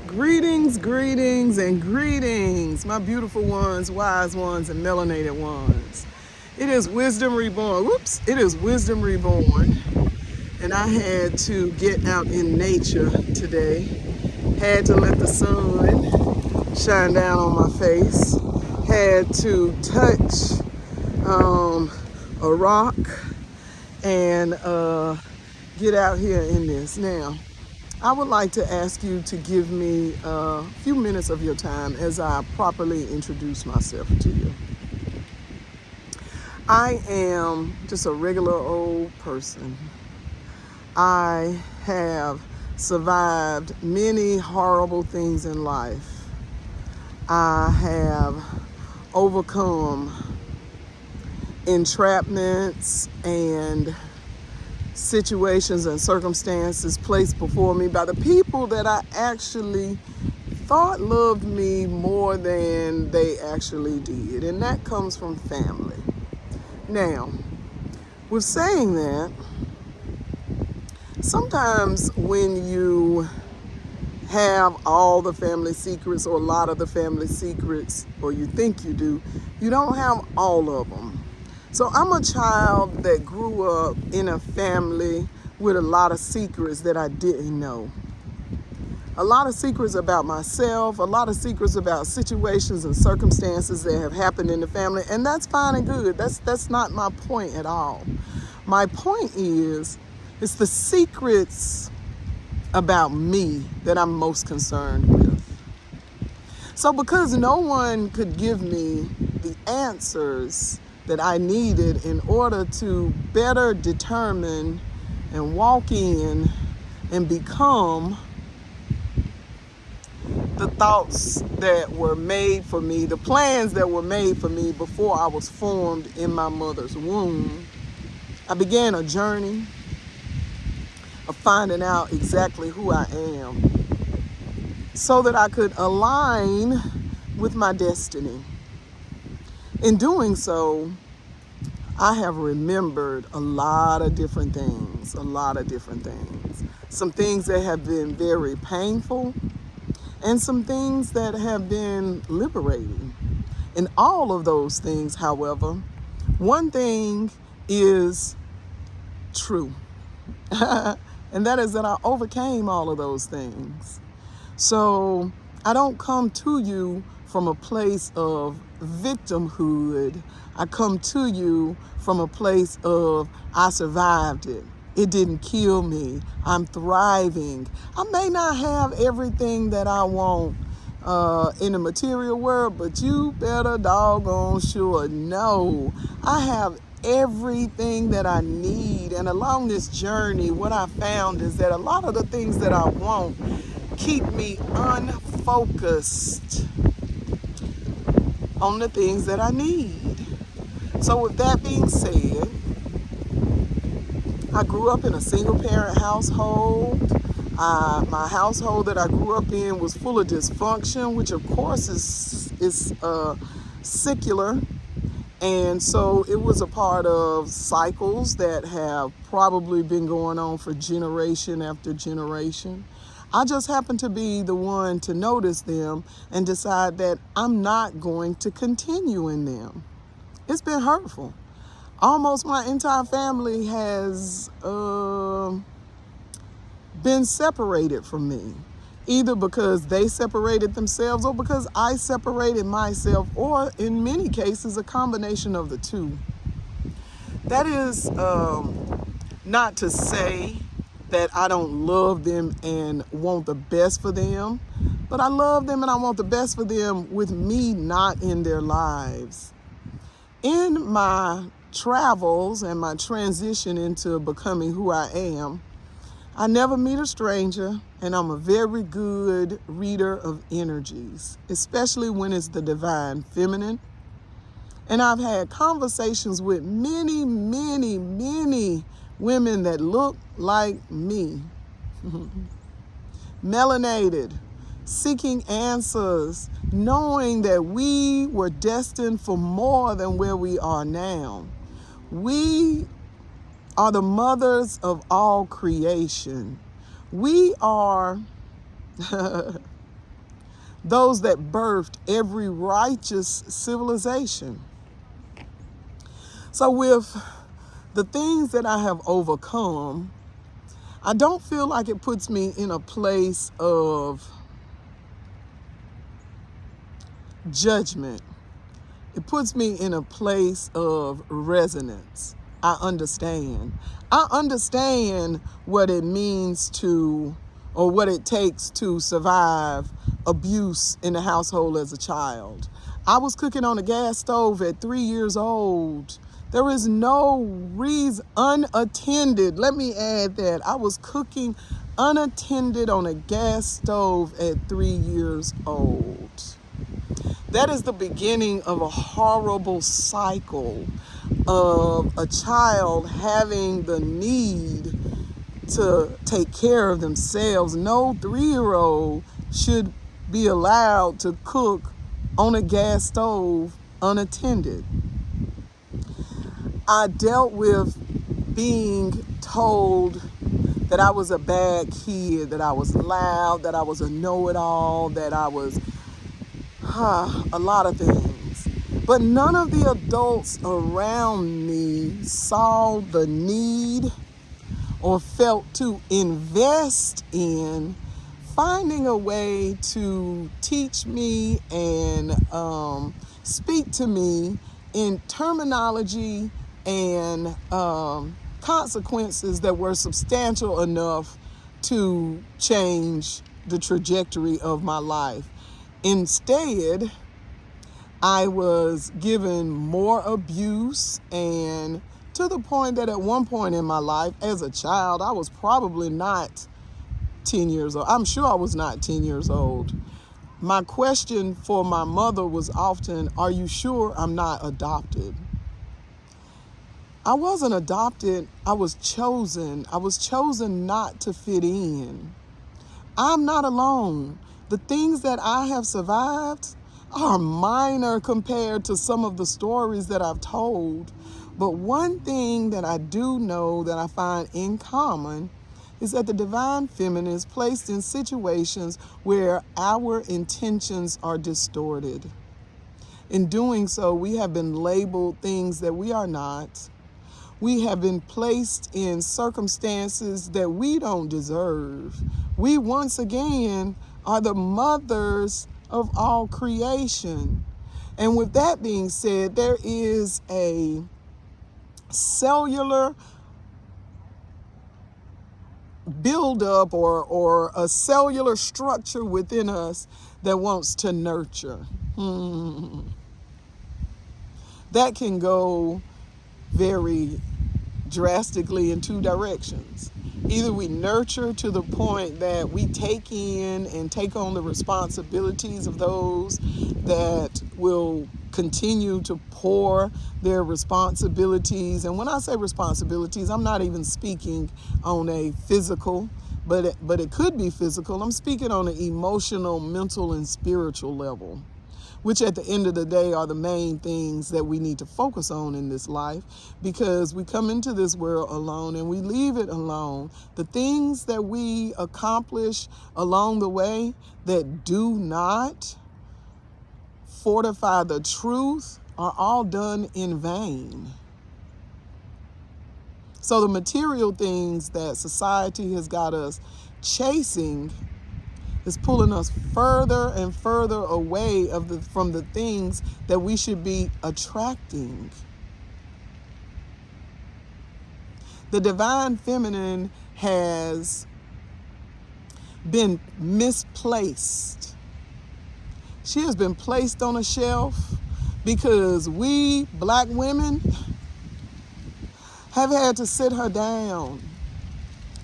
Greetings, greetings, and greetings, my beautiful ones, wise ones, and melanated ones. It is Wisdom Reborn. Whoops, it is Wisdom Reborn. And I had to get out in nature today. Had to let the sun shine down on my face. Had to touch a rock and get out here in this. Now, I would like to ask you to give me a few minutes of your time as I properly introduce myself to you. I am just a regular old person. I have survived many horrible things in life. I have overcome entrapments and situations and circumstances placed before me by the people that I actually thought loved me more than they actually did. And that comes from family. Now, with saying that, sometimes when you have all the family secrets or a lot of the family secrets, or you think you do, you don't have all of them. So I'm a child that grew up in a family with a lot of secrets that I didn't know. A lot of secrets about myself, a lot of secrets about situations and circumstances that have happened in the family, and that's fine and good. That's not my point at all. My point is, it's the secrets about me that I'm most concerned with. So because no one could give me the answers that I needed in order to better determine and walk in and become the thoughts that were made for me, the plans that were made for me before I was formed in my mother's womb, I began a journey of finding out exactly who I am so that I could align with my destiny. In doing so, I have remembered a lot of different things. Some things that have been very painful and some things that have been liberating. In all of those things, however, one thing is true. And that is that I overcame all of those things. So I don't come to you from a place of victimhood. I come to you from a place of I survived it. It didn't kill me. I'm thriving. I may not have everything that I want in the material world, but you better doggone sure know I have everything that I need. And along this journey, what I found is that a lot of the things that I want keep me unfocused on the things that I need. So with that being said, I grew up in a single parent household. My household that I grew up in was full of dysfunction, which of course is secular. And so it was a part of cycles that have probably been going on for generation after generation. I just happened to be the one to notice them and decide that I'm not going to continue in them. It's been hurtful. Almost my entire family has been separated from me, either because they separated themselves or because I separated myself, or in many cases, a combination of the two. That is not to say that I don't love them and want the best for them, but I love them and I want the best for them with me not in their lives. In my travels and my transition into becoming who I am, I never meet a stranger, and I'm a very good reader of energies, especially when it's the divine feminine. And I've had conversations with many women that look like me, melanated, seeking answers, knowing that we were destined for more than where we are now. We are the mothers of all creation. We are those that birthed every righteous civilization. So with the things that I have overcome, I don't feel like it puts me in a place of judgment. It puts me in a place of resonance. I understand. I understand what it means to, or what it takes to survive abuse in the household as a child. I was cooking on a gas stove at 3 years old. There is no reason, unattended. Let me add that. I was cooking unattended on a gas stove at 3 years old. That is the beginning of a horrible cycle of a child having the need to take care of themselves. No 3-year-old should be allowed to cook on a gas stove unattended. I dealt with being told that I was a bad kid, that I was loud, that I was a know-it-all, that I was a lot of things. But none of the adults around me saw the need or felt to invest in finding a way to teach me and speak to me in terminology and consequences that were substantial enough to change the trajectory of my life. Instead, I was given more abuse, and to the point that at one point in my life, as a child, I was probably not 10 years old. I'm sure I was not 10 years old. My question for my mother was often, "Are you sure I'm not adopted?" I wasn't adopted. I was chosen. I was chosen not to fit in. I'm not alone. The things that I have survived are minor compared to some of the stories that I've told. But one thing that I do know that I find in common is that the divine feminine is placed in situations where our intentions are distorted. In doing so, we have been labeled things that we are not. We have been placed in circumstances that we don't deserve. We once again are the mothers of all creation. And with that being said, there is a cellular buildup or a cellular structure within us that wants to nurture. That can go very drastically in two directions. Either we nurture to the point that we take in and take on the responsibilities of those that will continue to pour their responsibilities. And when I say responsibilities, I'm not even speaking on a physical, but it could be physical. I'm speaking on an emotional, mental, and spiritual level, which at the end of the day are the main things that we need to focus on in this life, because we come into this world alone and we leave it alone. The things that we accomplish along the way that do not fortify the truth are all done in vain. So the material things that society has got us chasing is pulling us further and further away from the things that we should be attracting. The divine feminine has been misplaced. She has been placed on a shelf because we black women have had to sit her down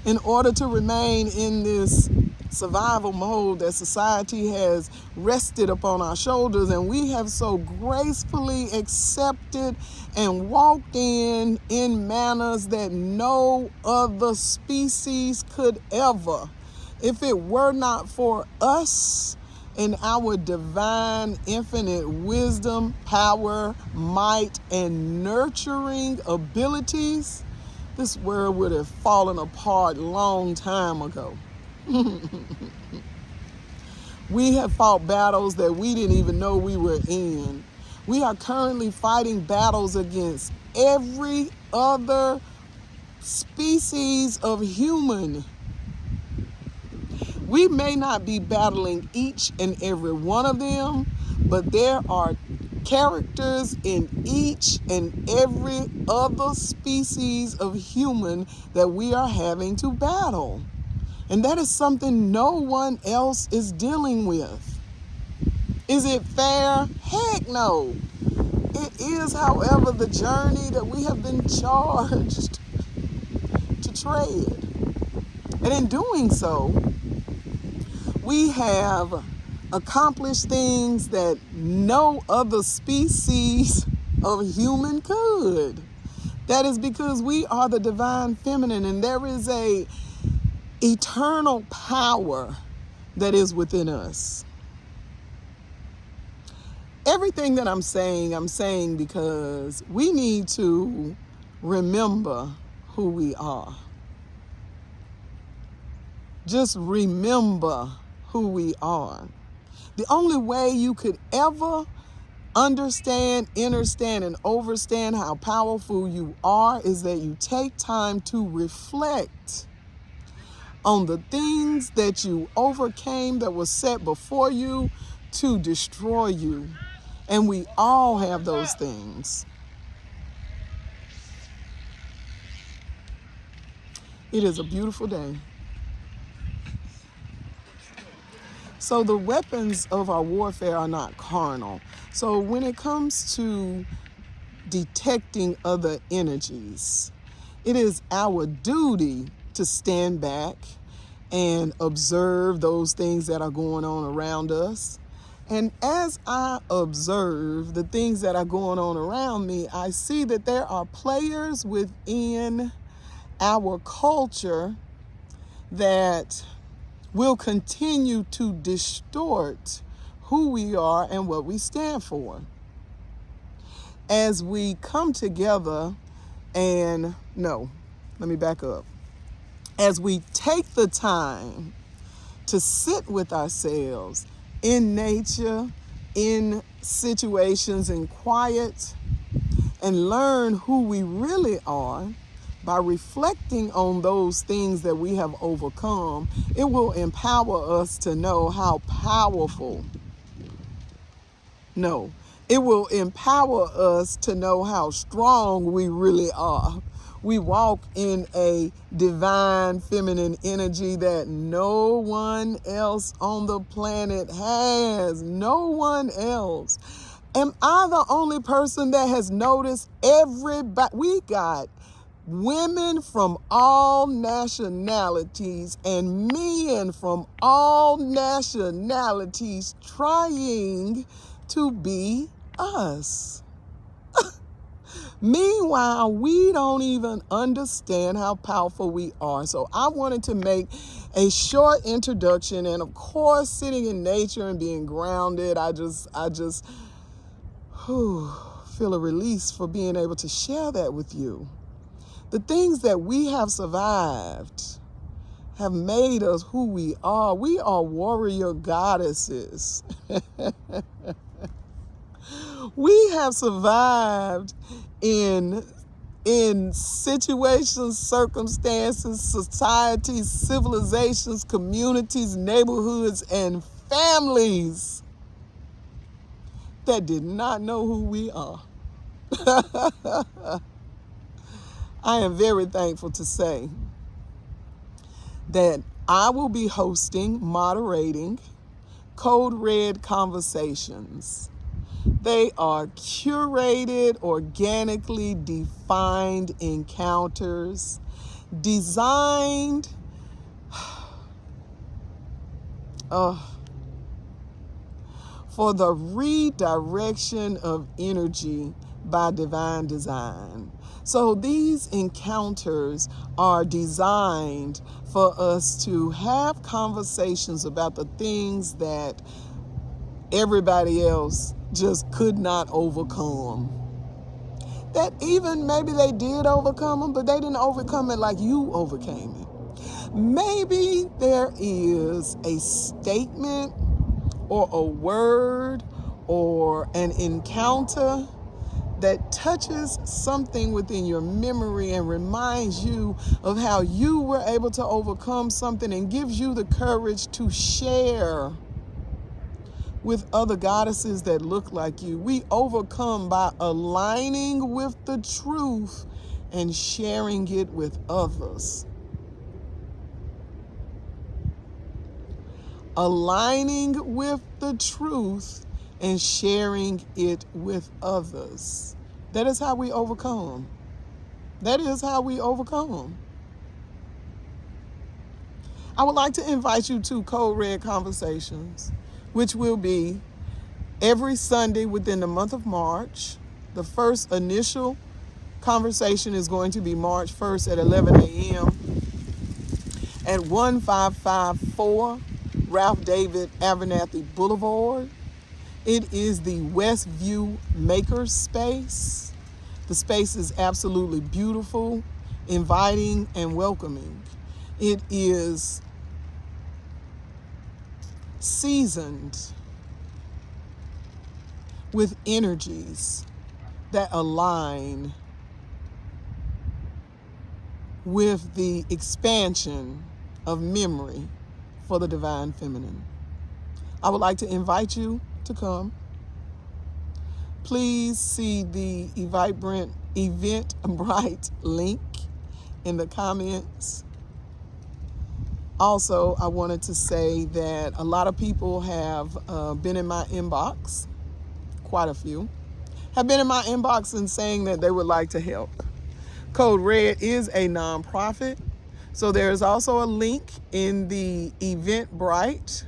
in order to remain in this survival mode that society has rested upon our shoulders, and we have so gracefully accepted and walked in manners that no other species could ever. If it were not for us and our divine infinite wisdom, power, might, and nurturing abilities, this world would have fallen apart long time ago. We have fought battles that we didn't even know we were in. We are currently fighting battles against every other species of human. We may not be battling each and every one of them, but there are characters in each and every other species of human that we are having to battle. And that is something no one else is dealing with. Is it fair? Heck no. It is, however, the journey that we have been charged to tread. And in doing so, we have accomplished things that no other species of human could. That is because we are the divine feminine, and there is a eternal power that is within us. Everything that I'm saying because we need to remember who we are. Just remember who we are. The only way you could ever understand, understand, and overstand how powerful you are is that you take time to reflect on the things that you overcame that were set before you to destroy you. And we all have those things. It is a beautiful day. So the weapons of our warfare are not carnal. So when it comes to detecting other energies, it is our duty to stand back and observe those things that are going on around us. And as I observe the things that are going on around me, I see that there are players within our culture that will continue to distort who we are and what we stand for. As we come together and, no, let me back up. As we take the time to sit with ourselves in nature, in situations, in quiet, and learn who we really are by reflecting on those things that we have overcome, it will empower us to know how powerful. No, it will empower us to know how strong we really are. We walk in a divine feminine energy that no one else on the planet has. No one else. Am I the only person that has noticed everybody? We got women from all nationalities and men from all nationalities trying to be us. Meanwhile, we don't even understand how powerful we are. So I wanted to make a short introduction, and of course, sitting in nature and being grounded, I just feel a release for being able to share that with you. The things that we have survived have made us who we are. We are warrior goddesses. We have survived in situations, circumstances, societies, civilizations, communities, neighborhoods, and families that did not know who we are. I am very thankful to say that I will be hosting, moderating Code Red Conversations. They are curated, organically defined encounters designed for the redirection of energy by divine design. So these encounters are designed for us to have conversations about the things that everybody else just could not overcome. That even maybe they did overcome them, but they didn't overcome it like you overcame it. Maybe there is a statement or a word or an encounter that touches something within your memory and reminds you of how you were able to overcome something and gives you the courage to share with other goddesses that look like you. We overcome by aligning with the truth and sharing it with others. Aligning with the truth and sharing it with others. That is how we overcome. That is how we overcome. I would like to invite you to Code Red Conversations, which will be every Sunday within the month of March. The first initial conversation is going to be March 1st at 11 a.m. at 1554 Ralph David Abernathy Boulevard. It is the Westview Maker Space. The space is absolutely beautiful, inviting, and welcoming. It is seasoned with energies that align with the expansion of memory for the divine feminine. I would like to invite you to come. Please see the Eventbrite link in the comments. Also, I wanted to say that a lot of people have been in my inbox, quite a few, have been in my inbox and saying that they would like to help. Code Red is a nonprofit, so there is also a link in the Eventbrite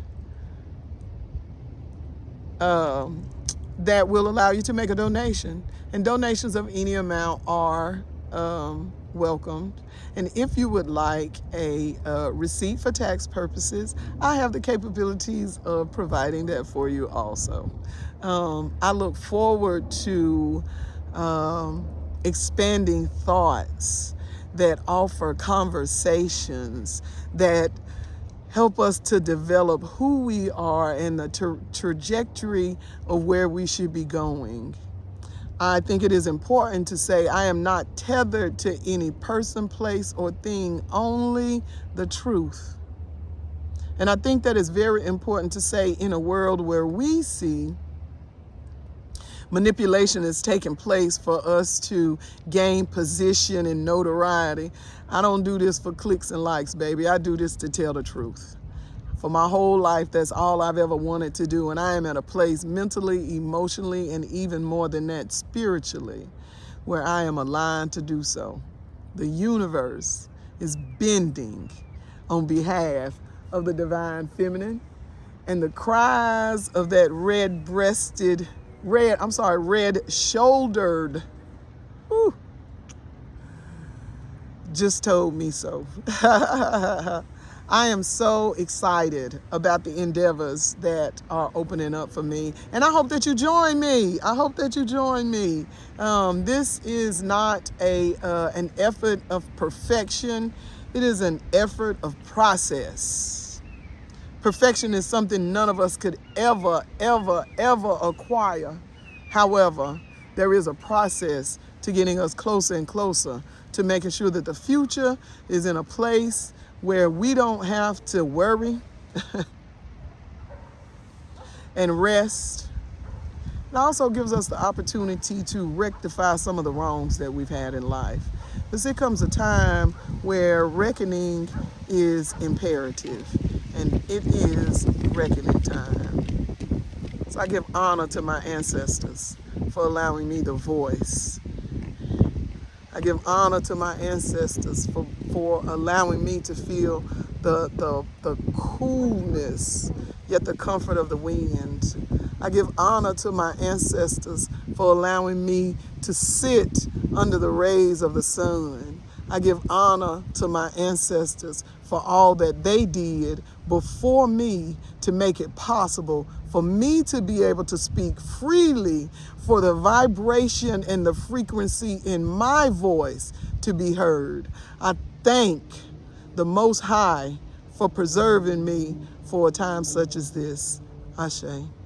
that will allow you to make a donation. And donations of any amount are welcomed. And if you would like a receipt for tax purposes, I have the capabilities of providing that for you also. I look forward to expanding thoughts that offer conversations that help us to develop who we are and the trajectory of where we should be going. I think it is important to say I am not tethered to any person, place, or thing, only the truth. And I think that is very important to say in a world where we see manipulation is taking place for us to gain position and notoriety. I don't do this for clicks and likes, baby. I do this to tell the truth. For my whole life, that's all I've ever wanted to do. And I am at a place mentally, emotionally, and even more than that, spiritually, where I am aligned to do so. The universe is bending on behalf of the divine feminine. And the cries of that red-shouldered, just told me so. I am so excited about the endeavors that are opening up for me. And I hope that you join me. This is not an effort of perfection. It is an effort of process. Perfection is something none of us could ever acquire. However, there is a process to getting us closer and closer to making sure that the future is in a place where we don't have to worry and rest. It also gives us the opportunity to rectify some of the wrongs that we've had in life. Because there comes a time where reckoning is imperative, and it is reckoning time. So I give honor to my ancestors for allowing me the voice. I give honor to my ancestors for allowing me to feel the coolness, yet the comfort of the wind. I give honor to my ancestors for allowing me to sit under the rays of the sun. I give honor to my ancestors for all that they did before me to make it possible for me to be able to speak freely, for the vibration and the frequency in my voice to be heard. I thank the Most High for preserving me for a time such as this. Ashe.